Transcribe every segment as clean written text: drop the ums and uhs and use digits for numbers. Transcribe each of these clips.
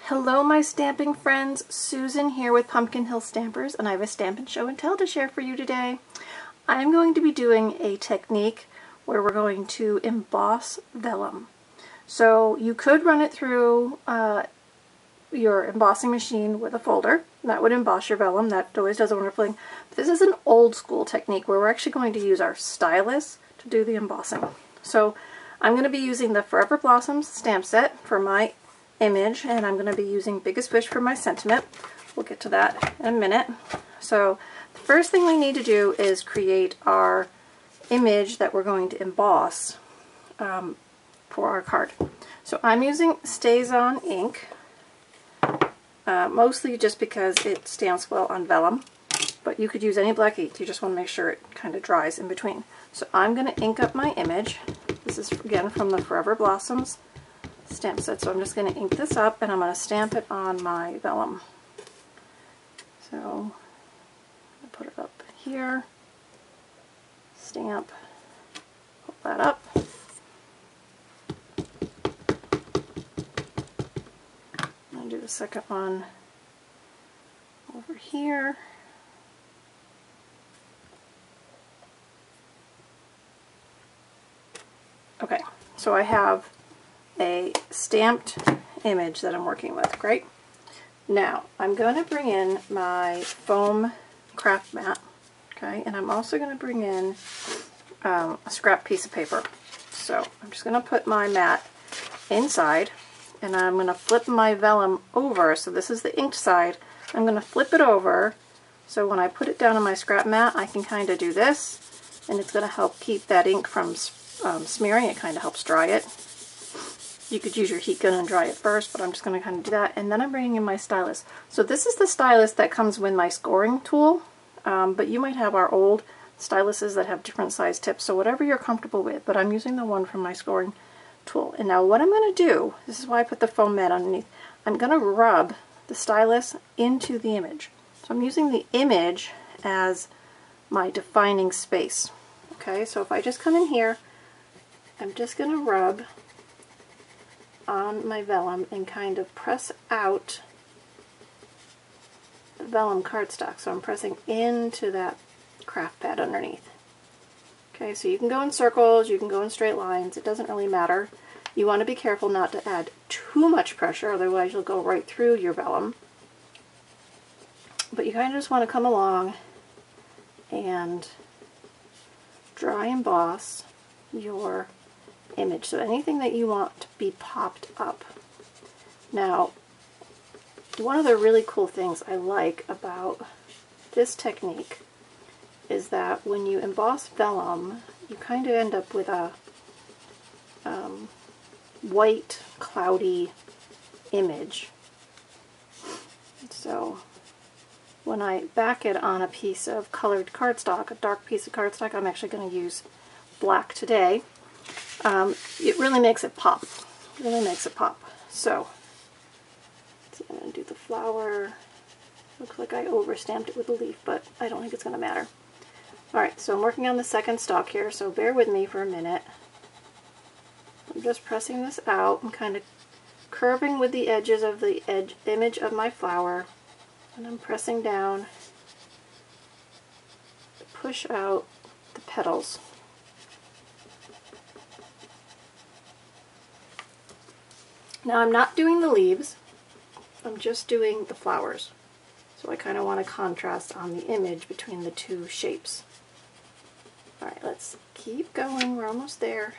Hello my stamping friends, Susan here with Pumpkin Hill Stampers, and I have a Stampin' Show and Tell to share for you today. I'm going to be doing a technique where we're going to emboss vellum. So you could run it through your embossing machine with a folder. That would emboss your vellum. That always does a wonderful thing. But this is an old school technique where we're actually going to use our stylus to do the embossing. So I'm going to be using the Forever Blossoms stamp set for my image, and I'm going to be using Biggest Wish for my sentiment. We'll get to that in a minute. So the first thing we need to do is create our image that we're going to emboss for our card. So I'm using StazOn ink, mostly just because it stamps well on vellum, but you could use any black ink. You just want to make sure it kind of dries in between. So I'm going to ink up my image. This is again from the Forever Blossoms stamp set. So I'm just going to ink this up and I'm going to stamp it on my vellum. So I'll put it up here, stamp, pull that up. I'll do the second one over here. Okay, so I have a stamped image that I'm working with. Great. Now I'm going to bring in my foam craft mat, okay, and I'm also going to bring in a scrap piece of paper. So I'm just going to put my mat inside, and I'm going to flip my vellum over. So this is the inked side. I'm going to flip it over, so when I put it down on my scrap mat, I can kind of do this, and it's going to help keep that ink from smearing. It kind of helps dry it. You could use your heat gun and dry it first, but I'm just going to kind of do that. And then I'm bringing in my stylus. So this is the stylus that comes with my scoring tool, but you might have our old styluses that have different size tips, so whatever you're comfortable with, but I'm using the one from my scoring tool. And now what I'm going to do, this is why I put the foam mat underneath, I'm going to rub the stylus into the image. So I'm using the image as my defining space. Okay, so if I just come in here, I'm just going to rub on my vellum and kind of press out the vellum cardstock. So I'm pressing into that craft pad underneath. Okay, so you can go in circles, you can go in straight lines, it doesn't really matter. You want to be careful not to add too much pressure, otherwise you'll go right through your vellum. But you kind of just want to come along and dry emboss your image, so anything that you want to be popped up. Now, one of the really cool things I like about this technique is that when you emboss vellum, you kind of end up with a white, cloudy image. So when I back it on a piece of colored cardstock, a dark piece of cardstock, I'm actually going to use black today. It really makes it pop. It really makes it pop. So I'm going to do the flower. Looks like I overstamped it with a leaf, but I don't think it's going to matter. Alright, so I'm working on the second stalk here, so bear with me for a minute. I'm just pressing this out and kind of curving with the edges of the image of my flower, and I'm pressing down to push out the petals. Now I'm not doing the leaves, I'm just doing the flowers. So I kind of want to contrast on the image between the two shapes. Alright, let's keep going, we're almost there.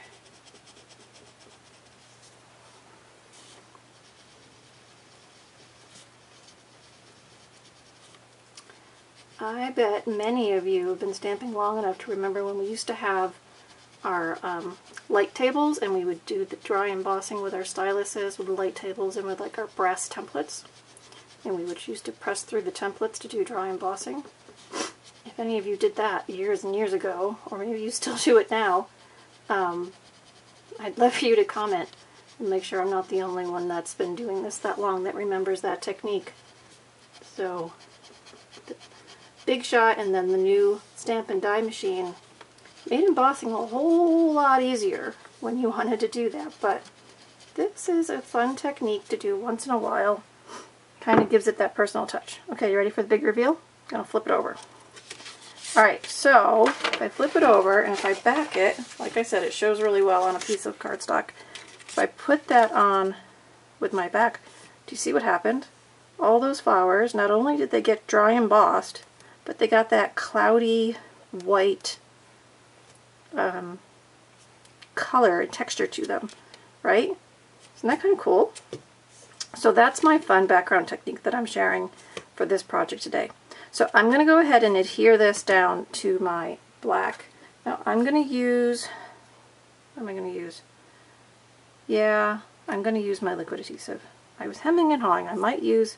I bet many of you have been stamping long enough to remember when we used to have our light tables, and we would do the dry embossing with our styluses, with the light tables, and with like our brass templates. And we would use to press through the templates to do dry embossing. If any of you did that years and years ago, or maybe you still do it now, I'd love for you to comment and make sure I'm not the only one that's been doing this that long that remembers that technique. So, the Big Shot and then the new Stamp and Die machine made embossing a whole lot easier when you wanted to do that, but this is a fun technique to do once in a while. Kind of gives it that personal touch. Okay, you ready for the big reveal? I'm going to flip it over. Alright, so if I flip it over and if I back it, like I said, it shows really well on a piece of cardstock. If I put that on with my back, do you see what happened? All those flowers, not only did they get dry embossed, but they got that cloudy white color and texture to them, right? Isn't that kind of cool? So that's my fun background technique that I'm sharing for this project today. So I'm going to go ahead and adhere this down to my black. Now I'm going to use, what am I going to use? Yeah, I'm going to use my liquid adhesive. I was hemming and hawing. I might use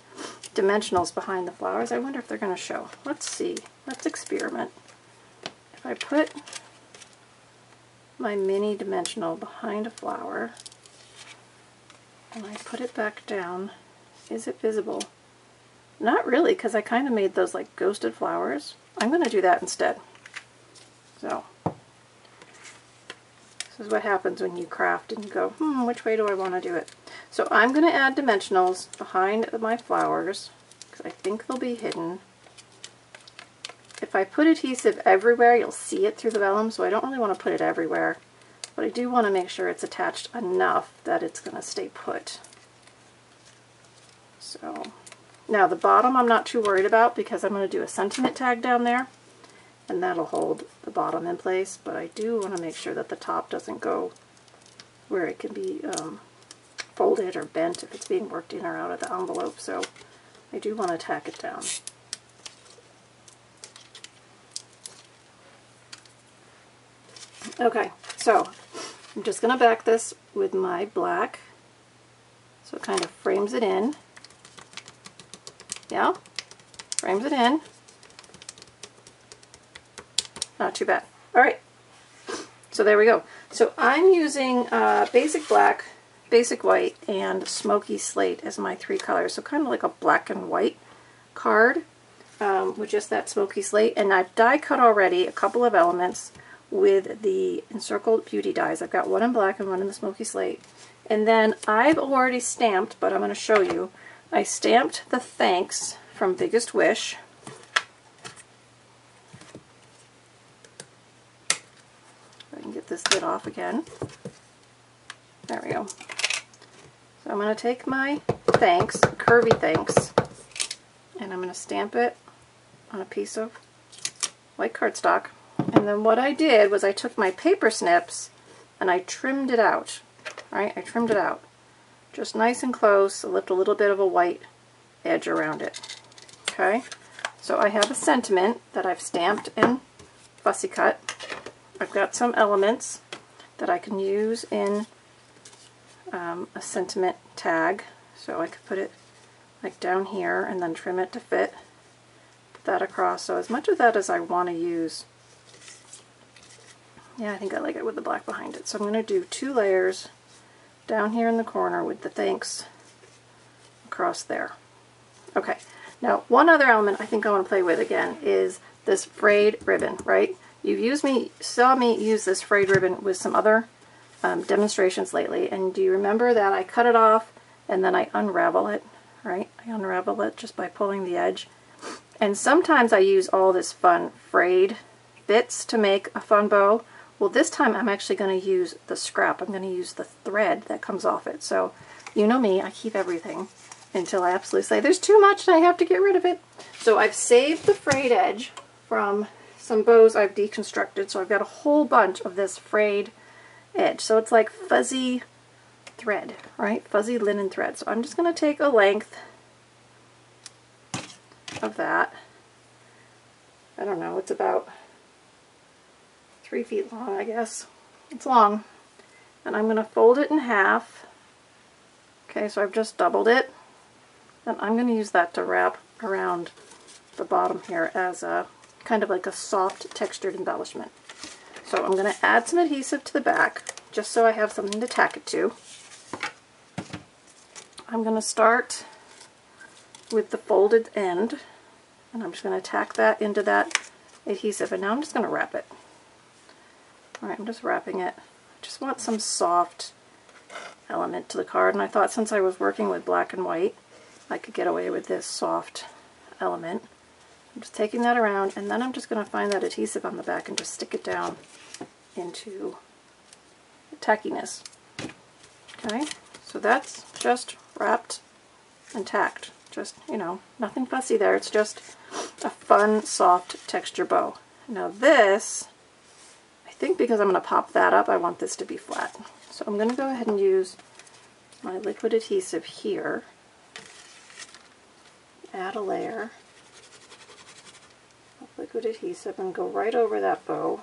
dimensionals behind the flowers. I wonder if they're going to show. Let's see. Let's experiment. If I put my mini dimensional behind a flower and I put it back down, is it visible? Not really, because I kind of made those like ghosted flowers. I'm going to do that instead. So, this is what happens when you craft and you go, which way do I want to do it? So I'm going to add dimensionals behind my flowers, because I think they'll be hidden. If I put adhesive everywhere, you'll see it through the vellum, so I don't really want to put it everywhere. But I do want to make sure it's attached enough that it's going to stay put. So, now the bottom I'm not too worried about because I'm going to do a sentiment tag down there and that'll hold the bottom in place, but I do want to make sure that the top doesn't go where it can be folded or bent if it's being worked in or out of the envelope, so I do want to tack it down. Okay, so I'm just going to back this with my black so it kind of frames it in. Yeah, frames it in. Not too bad. Alright, so there we go. So I'm using basic black, basic white, and smoky slate as my three colors. So kind of like a black and white card with just that smoky slate. And I've die cut already a couple of elements with the encircled beauty dies. I've got one in black and one in the smoky slate. And then I've already stamped, but I'm going to show you. I stamped the thanks from Biggest Wish. I can get this lid off again. There we go. So I'm going to take my thanks, curvy thanks, and I'm going to stamp it on a piece of white cardstock. And then what I did was I took my paper snips and I trimmed it out. Right? I trimmed it out. Just nice and close. I left a little bit of a white edge around it. Okay? So I have a sentiment that I've stamped and fussy cut. I've got some elements that I can use in a sentiment tag. So I could put it like down here and then trim it to fit. Put that across. So as much of that as I want to use. Yeah, I think I like it with the black behind it. So I'm going to do 2 layers down here in the corner with the thanks across there. Okay, now one other element I think I want to play with again is this frayed ribbon, right? Saw me use this frayed ribbon with some other demonstrations lately, and do you remember that I cut it off and then I unravel it, right? I unravel it just by pulling the edge. And sometimes I use all this fun frayed bits to make a fun bow. Well, this time I'm actually going to use the scrap. I'm going to use the thread that comes off it. So, you know me, I keep everything until I absolutely say there's too much and I have to get rid of it. So I've saved the frayed edge from some bows I've deconstructed. So I've got a whole bunch of this frayed edge. So it's like fuzzy thread, right? Fuzzy linen thread. So I'm just going to take a length of that. I don't know, it's about 3 feet long, I guess. It's long. And I'm going to fold it in half. Okay, so I've just doubled it. And I'm going to use that to wrap around the bottom here as a kind of like a soft textured embellishment. So I'm going to add some adhesive to the back just so I have something to tack it to. I'm going to start with the folded end and I'm just going to tack that into that adhesive, and now I'm just going to wrap it. Alright, I'm just wrapping it. I just want some soft element to the card, and I thought since I was working with black and white, I could get away with this soft element. I'm just taking that around, and then I'm just going to find that adhesive on the back and just stick it down into the tackiness. Okay, so that's just wrapped and tacked. Just, you know, nothing fussy there. It's just a fun, soft texture bow. Now this, I think because I'm going to pop that up, I want this to be flat. So I'm going to go ahead and use my liquid adhesive here. Add a layer of liquid adhesive and go right over that bow.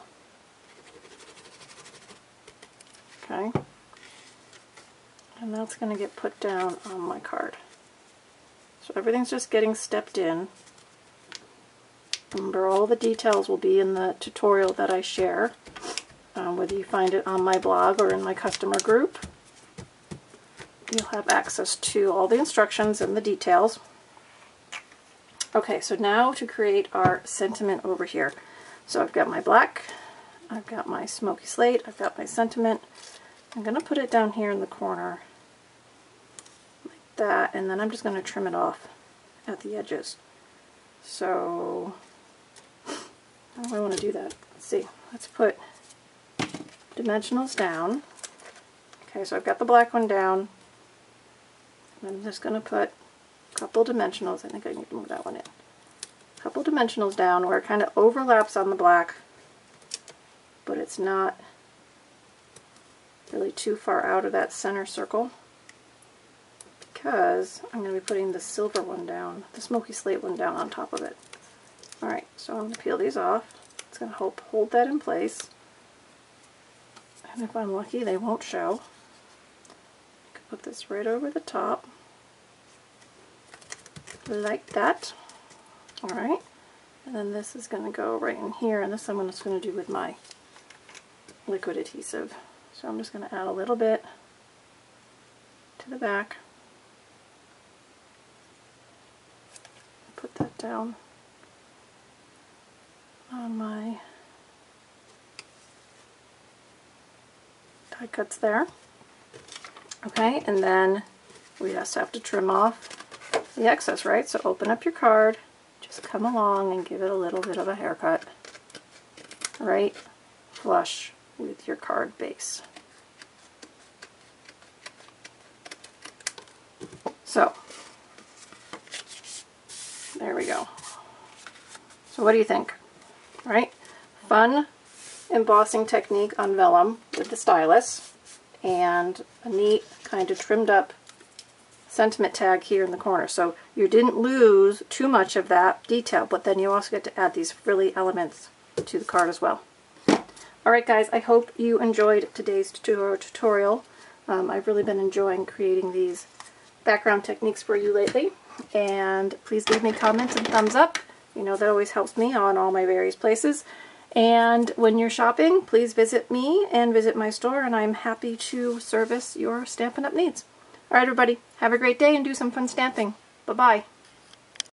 Okay. And that's going to get put down on my card. So everything's just getting stepped in. Remember, all the details will be in the tutorial that I share, whether you find it on my blog or in my customer group. You'll have access to all the instructions and the details. Okay, so now to create our sentiment over here. So I've got my black, I've got my smoky slate, I've got my sentiment. I'm going to put it down here in the corner like that, and then I'm just going to trim it off at the edges. So how do I want to do that? Let's see. Let's put dimensionals down. Okay, so I've got the black one down. I'm just going to put a couple dimensionals. I think I need to move that one in. A couple dimensionals down where it kind of overlaps on the black, but it's not really too far out of that center circle, because I'm going to be putting the silver one down, the smoky slate one down on top of it. Alright, so I'm going to peel these off. It's going to help hold that in place. And if I'm lucky, they won't show. I can put this right over the top, like that. Alright, and then this is going to go right in here, and this I'm just going to do with my liquid adhesive. So I'm just going to add a little bit to the back. Put that down on my die cuts there. Okay, and then we just have to trim off the excess, right? So open up your card, just come along and give it a little bit of a haircut, right flush with your card base. So there we go. So what do you think? Right? Fun embossing technique on vellum with the stylus, and a neat kind of trimmed up sentiment tag here in the corner. So you didn't lose too much of that detail, but then you also get to add these frilly elements to the card as well. Alright guys, I hope you enjoyed today's tutorial. I've really been enjoying creating these background techniques for you lately, and please leave me comments and thumbs up. You know, that always helps me on all my various places. And when you're shopping, please visit me and visit my store, and I'm happy to service your Stampin' Up! Needs. Alright everybody, have a great day and do some fun stamping. Bye-bye.